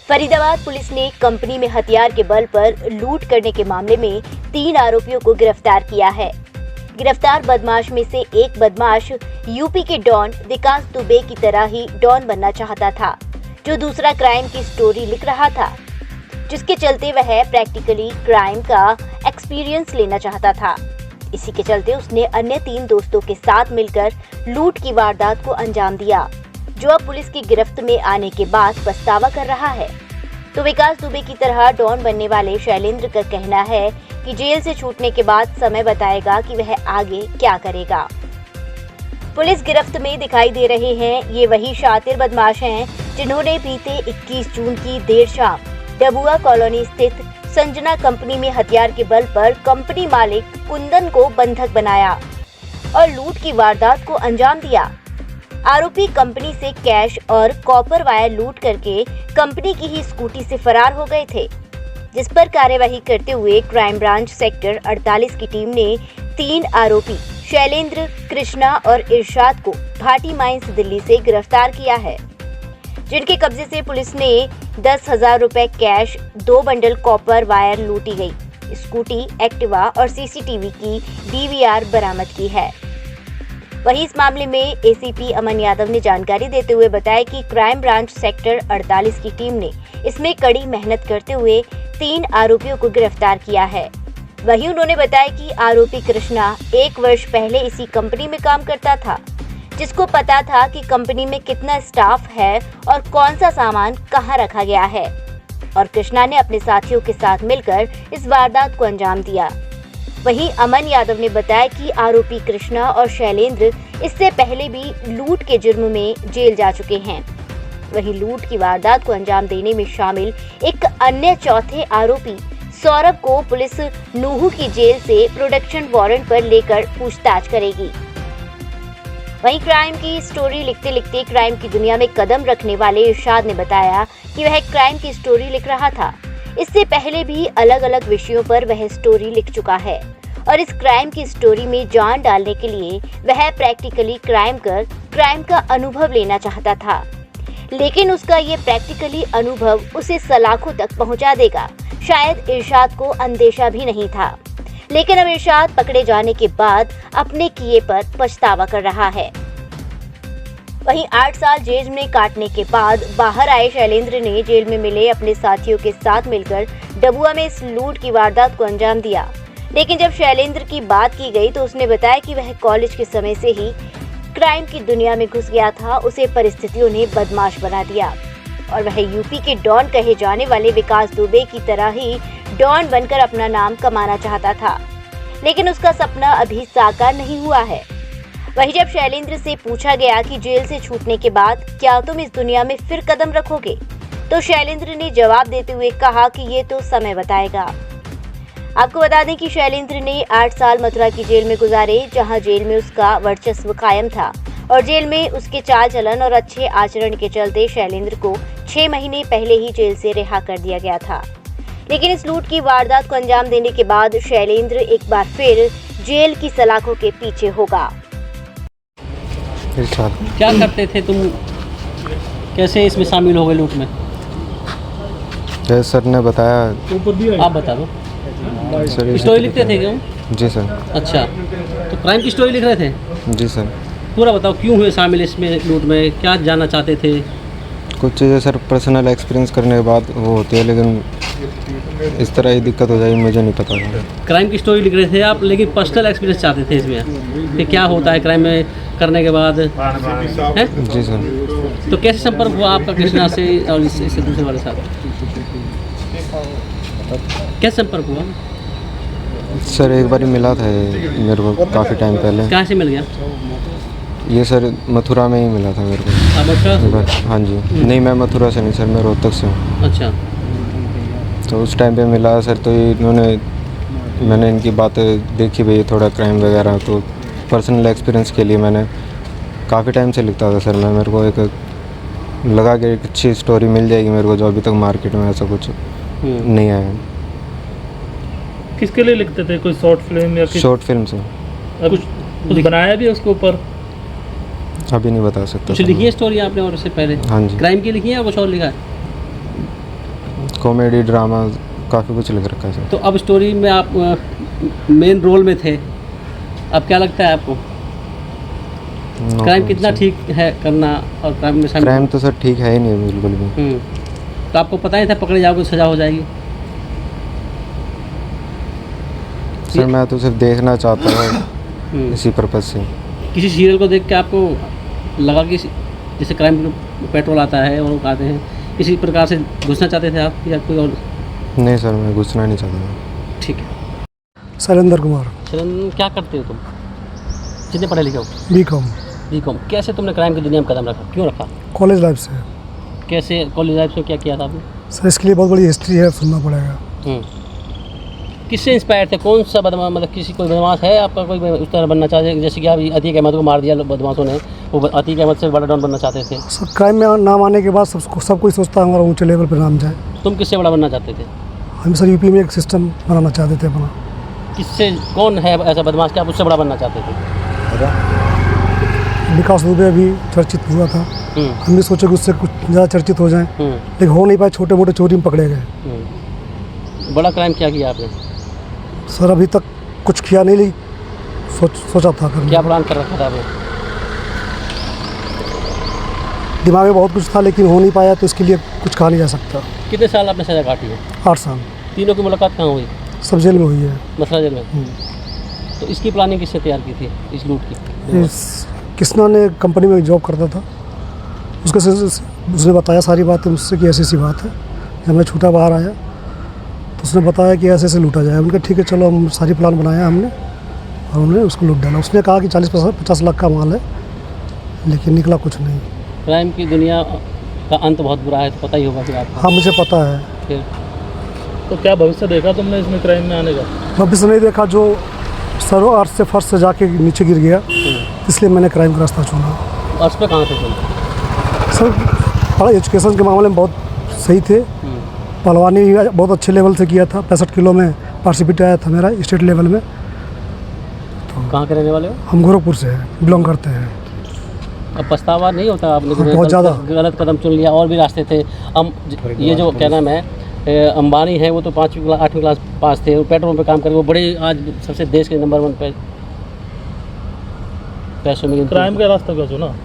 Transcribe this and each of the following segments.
Faridabad police ने company में हथियार के बल पर लूट करने के मामले में 3 आरोपियों को गिरफ्तार किया है। गिरफ्तार बदमाश में से एक बदमाश यूपी के डॉन विकास दुबे की तरह ही डॉन बनना चाहता था, जो दूसरा क्राइम की स्टोरी लिख रहा था, जिसके चलते वह प्रैक्टिकली क्राइम का एक्सपीरियंस लेना चाहता था। इसी के चलते उसने अन्य 3 दोस्तों के साथ मिलकर लूट की वारदात को अंजाम दिया, जो अब पुलिस की गिरफ्त में आने के बाद पछतावा कर रहा है। तो विकास दुबे की तरह डॉन बनने वाले शैलेंद्र का कहना है कि जेल से छूटने के बाद समय बताएगा कि वह आगे क्या करेगा। पुलिस गिरफ्त में दिखाई दे रहे हैं ये वही शातिर बदमाश हैं जिन्होंने बीते 21 जून की देर शाम डबुआ कॉलोनी स्थित संजना कंपनी में हथियार के बल पर कंपनी मालिक कुंदन को बंधक बनाया और लूट की वारदात को अंजाम दिया। आरोपी कंपनी से कैश और कॉपर वायर लूट करके कंपनी की ही स्कूटी से फरार हो गए थे, जिस पर कार्यवाही करते हुए क्राइम ब्रांच सेक्टर 48 की टीम ने 3 आरोपी शैलेंद्र, कृष्णा और इरशाद को भाटी माइंस दिल्ली से गिरफ्तार किया है, जिनके कब्जे से पुलिस ने 10,000 रुपए कैश, 2 बंडल कॉपर वायर लूटी गई, स्कूटी, एक्टिवा और सीसीटीवी की डीवीआर बरामद की है। वहीं इस मामले में एसीपी अमन यादव ने जानकारी देते हुए बताया कि क्राइम ब्रांच सेक्टर 48 की टीम ने इसमें कड़ी मेहनत करते हुए 3 आरोपियों को गिरफ्तार किया है। वहीं उन्होंने बताया कि आरोपी कृष्णा 1 वर्ष पहले इसी कंपनी में काम करता था, जिसको पता था कि कंपनी में कितना स्टाफ है और कौन सा सामान कहां रखा गया है, और कृष्णा ने अपने साथियों के साथ मिलकर इस वारदात को अंजाम दिया। वहीं अमन यादव ने बताया कि आरोपी कृष्णा और शैलेंद्र इससे पहले भी लूट के जुर्म में जेल जा चुके हैं। वहीं लूट की वारदात को अंजाम देने में शामिल एक अन्य चौथे आरोपी सौरभ को पुलिस नूहू की जेल से प्रोडक्शन वारंट पर लेकर पूछताछ करेगी। वहीं क्राइम की स्टोरी लिखते लिखते क्राइम की दुनिया में कदम रखने वाले इरशाद ने बताया कि वह क्राइम की स्टोरी लिख रहा था। इससे पहले भी अलग अलग विषयों पर वह स्टोरी लिख चुका है और इस क्राइम की स्टोरी में जान डालने के लिए वह प्रैक्टिकली क्राइम कर क्राइम का अनुभव लेना चाहता था, लेकिन उसका ये प्रैक्टिकली अनुभव उसे सलाखों तक पहुंचा देगा, शायद इरशाद को अंदेशा भी नहीं था। लेकिन अब इरशाद पकड़े जाने के बाद अपने किए पर पछतावा कर रहा है। वहीं 8 साल जेल में काटने के बाद बाहर आए शैलेंद्र ने जेल में मिले अपने साथियों के साथ मिलकर डबुआ में इस लूट की वारदात को अंजाम दिया। लेकिन जब शैलेंद्र की बात की गई तो उसने बताया कि वह कॉलेज के समय से ही क्राइम की दुनिया में घुस गया था, उसे परिस्थितियों ने बदमाश बना दिया और वह यूपी के डॉन कहे जाने वाले विकास दुबे की तरह ही डॉन बनकर अपना नाम कमाना चाहता था, लेकिन उसका सपना अभी साकार नहीं हुआ है। वहीं जब शैलेंद्र से पूछा गया कि जेल से छूटने के बाद क्या तुम इस दुनिया में फिर कदम रखोगे, तो शैलेंद्र ने जवाब देते हुए कहा कि ये तो समय बताएगा। आपको बता दें कि शैलेंद्र ने 8 साल मथुरा की जेल में गुजारे, जहां जेल में उसका वर्चस्व कायम था और जेल में उसके चाल चलन और अच्छे आचरण के चलते शैलेंद्र को 6 महीने पहले ही जेल से रिहा कर दिया गया था। लेकिन इस लूट की वारदात को अंजाम देने के बाद शैलेंद्र एक बार फिर जेल की सलाखों के पीछे होगा। क्या करते थे तुम, कैसे इसमें शामिल हो गए लूट में? जैसे सर ने बताया। आप बता दो। स्टोरी लिखते थे क्यों? जी सर। अच्छा, तो क्राइम की स्टोरी लिख रहे थे? जी सर। पूरा बताओ, क्यों हुए शामिल इसमें लूट में, क्या जानना चाहते थे? कुछ चीज़ें सर पर्सनल एक्सपीरियंस करने के बाद वो होती है, लेकिन इस तरह ही दिक्कत हो जाएगी मुझे नहीं पता था। क्राइम की स्टोरी लिख रहे थे आप, लेकिन पर्सनल एक्सपीरियंस चाहते थे इसमें कि क्या होता है क्राइम में करने के बाद, है? जी सर। तो कैसे संपर्क हुआ आपका कृष्णा से और इससे दूसरे वाले साथ? कैसे संपर्क हुआ? सर एक बार मिला था ये मेरे को काफ़ी टाइम पहले। कहाँ से मिल गया? ये सर मथुरा में ही मिला था मेरे को। हाँ जी। नहीं, मैं मथुरा से नहीं सर, मैं रोहतक से हूँ। अच्छा। तो उस टाइम पे मिला सर, तो मैंने इनकी बातें देखी भाई थोड़ा क्राइम वगैरह, तो पर्सनल एक्सपीरियंस के लिए मैंने काफ़ी टाइम से लिखता था सर। मेरे को एक लगा कि एक अच्छी स्टोरी मिल जाएगी मेरे को, जो अभी तक मार्केट में ऐसा कुछ नहीं आया। किसके लिए लिखते थे? कोई शॉर्ट फिल्म या शॉर्ट फिल्म से कुछ बनाया भी उसके ऊपर? अभी नहीं बता सकता। कुछ लिखी है स्टोरी आपने और उससे पहले? हाँ जी। क्राइम की लिखी है या कुछ और लिखा है? कॉमेडी ड्रामा काफ़ी कुछ लिख रखा है सर। तो अब स्टोरी में आप मेन रोल में थे, अब क्या लगता है आपको No क्राइम problem, कितना सर। ठीक है करना और क्राइम में शामिल? क्राइम तो सर ठीक है ही नहीं बिल्कुल भी। तो आपको पता ही था पकड़े जाओगे सजा हो जाएगी? सर मैं तो सिर्फ देखना चाहता हूँ हम्म। इसी पर्पज़ से। किसी सीरियल को देख के आपको लगा कि जैसे क्राइम पेट्रोल आता है और वो खाते हैं, किसी प्रकार से घुसना चाहते थे आप या कोई और? नहीं सर मैं घुसना नहीं चाहता था। ठीक है। शैलेंद्र कुमार, चलन, क्या करते हो तुम? कितने पढ़े लिखे हो? BCom, BCom. कैसे तुमने क्राइम की दुनिया में कदम रखा, क्यों रखा? कॉलेज लाइफ से। कैसे कॉलेज लाइफ में क्या किया था आपने? सर इसके लिए बहुत बड़ी हिस्ट्री है, सुनना पड़ेगा। किससे इंस्पायर थे? कौन सा बदमाश, मतलब किसी कोई बदमाश है आपका कोई उस तरह बनना चाहते, जैसे कि अभी अतीक अहमद को मार दिया बदमाशों ने, वो अतीक अहमद से बड़ा डॉन बनना चाहते थे? सर क्राइम में नाम आने के बाद सब कोई सोचता है हमारा ऊंचे लेवल पर नाम जाए। तुम किससे बड़ा बनना चाहते थे? हम सर यूपी में एक सिस्टम बनाना चाहते थे अपना। किससे, कौन है ऐसा बदमाश कि आप उससे बड़ा बनना चाहते थे? विकास दुबे अभी चर्चित हुआ था, हम भी सोचे कि उससे कुछ ज़्यादा चर्चित हो जाएं, लेकिन हो नहीं पाए, छोटे मोटे चोरी में पकड़े गए। बड़ा क्राइम क्या किया आपने? सर अभी तक कुछ किया नहीं, सोचा था करने। क्या प्लान कर रखा था आपने? दिमाग में बहुत कुछ था लेकिन हो नहीं पाया, तो इसके लिए कुछ कहा नहीं जा सकता। कितने साल आपने सजा काटी है? 8 साल। तीनों की मुलाकात कहाँ हुई? सब जेल में हुई है। मथुरा जेल में। तो इसकी प्लानिंग किससे तैयार की थी, इस लूट की? कृष्णा ने कंपनी में जॉब करता था, उसने बताया सारी बातें मुझसे कि ऐसी ऐसी बात है। जब मैं छूटा बाहर आया तो उसने बताया कि ऐसे ऐसे लूटा जाए। उनका ठीक है चलो, हम सारी प्लान बनाया हमने और उन्होंने उसको लूट डाला। उसने कहा कि 40-50 लाख का माल है, लेकिन निकला कुछ नहीं। क्राइम की दुनिया का अंत बहुत बुरा है, तो पता ही होगा फिर आपको। हाँ मुझे पता है। फिर तो क्या भविष्य देखा तुमने इसमें क्राइम में आने का? वापस नहीं देखा, जो सरो अर्थ से फर्श से जाके नीचे गिर गया, इसलिए मैंने क्राइम का रास्ता चुना। अर्श पे कहाँ थे तुम? सर पढ़ाई एजुकेशन के मामले में बहुत सही थे। पहलवानी भी बहुत अच्छे लेवल से किया था, 65 किलो में पार्टिसिपेट आया था मेरा स्टेट लेवल में। कहाँ के रहने वाले हो? हम गोरखपुर से बिलोंग करते हैं। अब पछतावा नहीं होता आपने कि बहुत ज़्यादा। गलत कदम चुन लिया? और भी रास्ते थे। ये जो क्या नाम है, अंबानी है, वो तो 5वीं क्लास 8वीं क्लास पास थे, वो पेट्रोल पे काम कर, वो बड़े आज सबसे देश के नंबर 1 पे पैसों में। क्राइम का रास्ता क्यों चुना?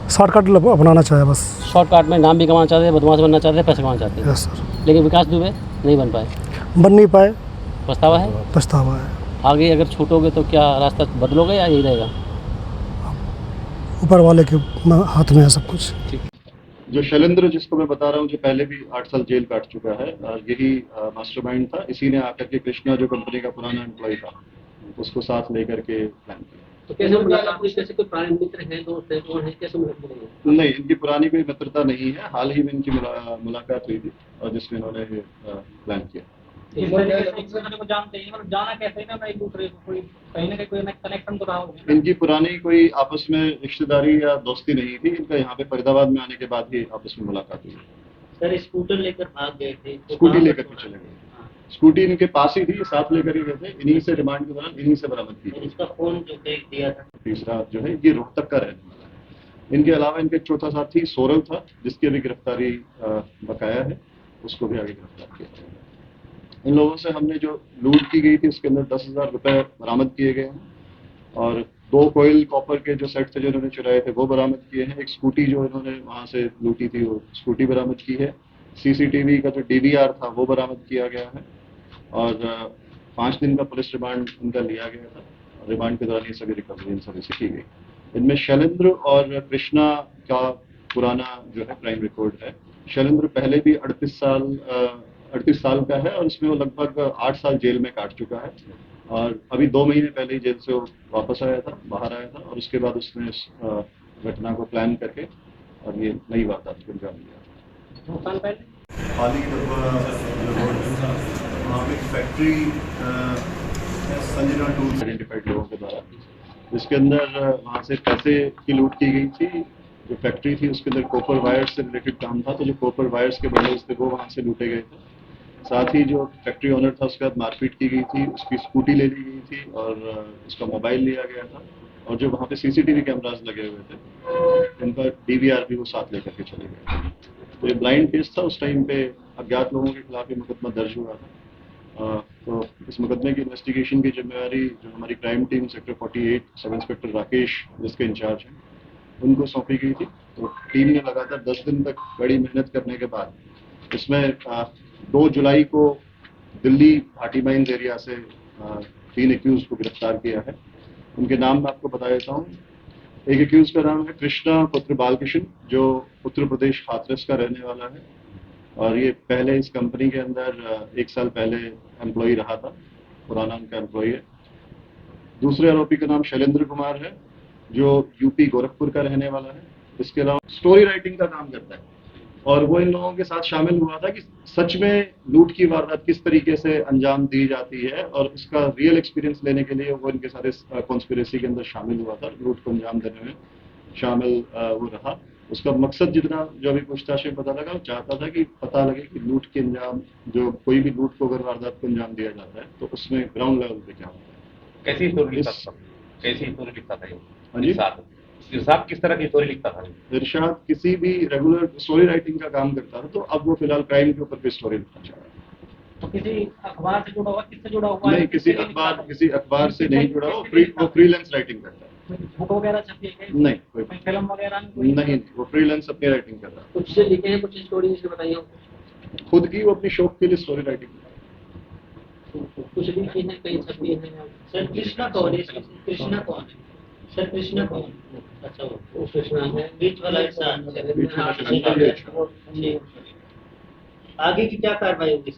शॉर्टकट अपनाना चाहे बस। शॉर्टकट में नाम भी कमाना चाहते थे, बदमाश बनना चाहते थे, पैसे कमाना चाहते थे। Yes sir. लेकिन विकास दुबे नहीं बन पाए, बन नहीं पाए, पछतावा है? पछतावा है। आगे अगर छूटोगे तो क्या रास्ता बदलोगे या यही रहेगा? ऊपर वाले के हाथ में है सब कुछ। जो शैलेंद्र जिसको मैं बता रहा हूँ, जो पहले भी 8 साल जेल काट चुका है, यही मास्टरमाइंड था। इसी ने आकर के कृष्णा जो कंपनी का पुराना एम्प्लॉय था, उसको साथ लेकर के प्लान किया। तो कैसे मुलाकात हुई? कैसे कोई पुराने मित्र हैं, दोस्त हैं, कौन है, कैसे मुलाकात हुई? नहीं, इनकी पुरानी कोई मित्रता नहीं है, हाल ही में इनकी मुलाकात हुई थी और जिसमें इन्होंने प्लान किया। को जानते हैं, मतलब जाना कैसे ना एक दूसरे को, कोई कहीं ना कहीं कनेक्शन तो रहा होगा। इनकी पुरानी कोई आपस में रिश्तेदारी या दोस्ती नहीं थी। इनका यहाँ पे फरीदाबाद में आने के बाद ही आपस में मुलाकात हुई। सर स्कूटर लेकर भाग गए थे, स्कूटी लेकर के चले गए। स्कूटी इनके पास ही थी, साथ लेकर ही गए थे। इन्हीं से रिमांड के दौरान इन्हीं से बरामद की गई। उसका फोन जो फेंक दिया था। तीसरा जो है ये रोहतक का रहने वाला है। इनके अलावा इनके चौथा साथी सौरव था, जिसकी अभी गिरफ्तारी बकाया है, उसको भी आगे गिरफ्तार किया जाएगा। इन लोगों से हमने जो लूट की गई थी उसके अंदर 10,000 रुपए बरामद किए गए हैं और 2 कोयल कॉपर के जो सेट थे जो इन्होंने चुराए थे वो बरामद किए हैं। एक स्कूटी जो इन्होंने वहां से लूटी थी वो स्कूटी बरामद की है। सीसीटीवी का जो डीवीआर था वो बरामद किया गया है और 5 दिन का पुलिस रिमांड इनका लिया गया था। रिमांड के दौरान ये सभी रिकवरी इन सभी से की गई। इनमें शैलेंद्र और कृष्णा का पुराना जो है क्राइम रिकॉर्ड है। शैलेंद्र पहले भी 38 साल का है और इसमें वो लगभग 8 साल जेल में काट चुका है और अभी 2 महीने पहले ही जेल से वो वापस आया था, बाहर आया था और उसके बाद उसने इस घटना को प्लान करके और ये नई वारदात को अंजाम दिया। 2 साल पहले हाल ही वहाँ पे फैक्ट्री संजना टूल्स आइडेंटिफाइड लोगों के द्वारा, जिसके अंदर वहाँ से पैसे की लूट की गई थी। जो फैक्ट्री थी उसके अंदर कॉपर वायर्स से रिलेटेड काम था, तो जो कॉपर वायर्स के बंडल्स थे वो वहाँ से लूटे गए थे। साथ ही जो फैक्ट्री ओनर था उसके साथ मारपीट की गई थी, उसकी स्कूटी ले ली गई थी और उसका मोबाइल लिया गया था और जो वहाँ पे सीसीटीवी कैमरास लगे हुए थे उनका डीवीआर भी वो साथ लेकर के चले गए। तो ये ब्लाइंड केस था। उस टाइम पे अज्ञात लोगों के खिलाफ ये मुकदमा दर्ज हुआ था। तो इस मुकदमे की इन्वेस्टिगेशन की जिम्मेवारी जो हमारी crime team sector 48 sub inspector Rakesh जिसके इंचार्ज हैं उनको सौंपी गई थी। तो टीम ने लगातार 10 दिन तक बड़ी मेहनत करने के बाद इसमें 2 जुलाई को दिल्ली भाटी माइंस एरिया से 3 एक्यूज को गिरफ्तार किया है। उनके नाम मैं आपको बता देता हूँ। एक एक्यूज का नाम है कृष्णा पुत्र बालकृष्ण जो उत्तर प्रदेश हाथरस का रहने वाला है और ये पहले इस कंपनी के अंदर 1 साल पहले एम्प्लॉय रहा था, पुराना उनका एम्प्लॉय है। दूसरे आरोपी का नाम शैलेंद्र कुमार है जो यूपी गोरखपुर का रहने वाला है। इसके अलावा स्टोरी राइटिंग का काम करता है और वो इन लोगों के साथ शामिल हुआ था कि सच में लूट की वारदात किस तरीके से अंजाम दी जाती है और इसका रियल एक्सपीरियंस लेने के लिए वो इनके सारे कॉन्स्पिरेसी के अंदर शामिल हुआ था। लूट को अंजाम देने में शामिल वो रहा। उसका मकसद जितना जो अभी पूछताछ में पता लगा, वो चाहता था कि पता लगे कि लूट के अंजाम जो कोई भी लूट को अगर वारदात को अंजाम दिया जाता है तो उसमें ग्राउंड लेवल पे क्या होता है। कैसी स्टोरी लिखता इस- था? कैसी स्टोरी लिखता था ये? हाँ जी? इरशाद किस तरह की स्टोरी लिखता था? इरशाद किसी भी रेगुलर स्टोरी राइटिंग का काम करता था। तो अब वो फिलहाल क्राइम के ऊपर भी स्टोरी लिखना चाह रहा है। तो किसी अखबार से जुड़ा हुआ, किससे जुड़ा हुआ है? नहीं, किसी अखबार से नहीं जुड़ा। वो फ्रीलांस राइटिंग करता है। बुक वगैरह छपी है क्या? नहीं, कोई कोई फिल्म वगैरह में कोई? नहीं, वो फ्रीलांस अपनी राइटिंग कर रहा कुछ से लिखे हैं, कुछ स्टोरी से बताइए। है। खुद की वो अपनी शौक के लिए स्टोरी राइटिंग कर रहा है। कुछ लिखी है, कहीं छपी है। सर कृष्णा कौन है? कृष्णा कौन है? सर कृष्णा कौन है? अच्छा, वो कृष्णा है। बीच वाला इंसान। बीच वाला इंसान। आगे की क्या कार्रवाई होगी?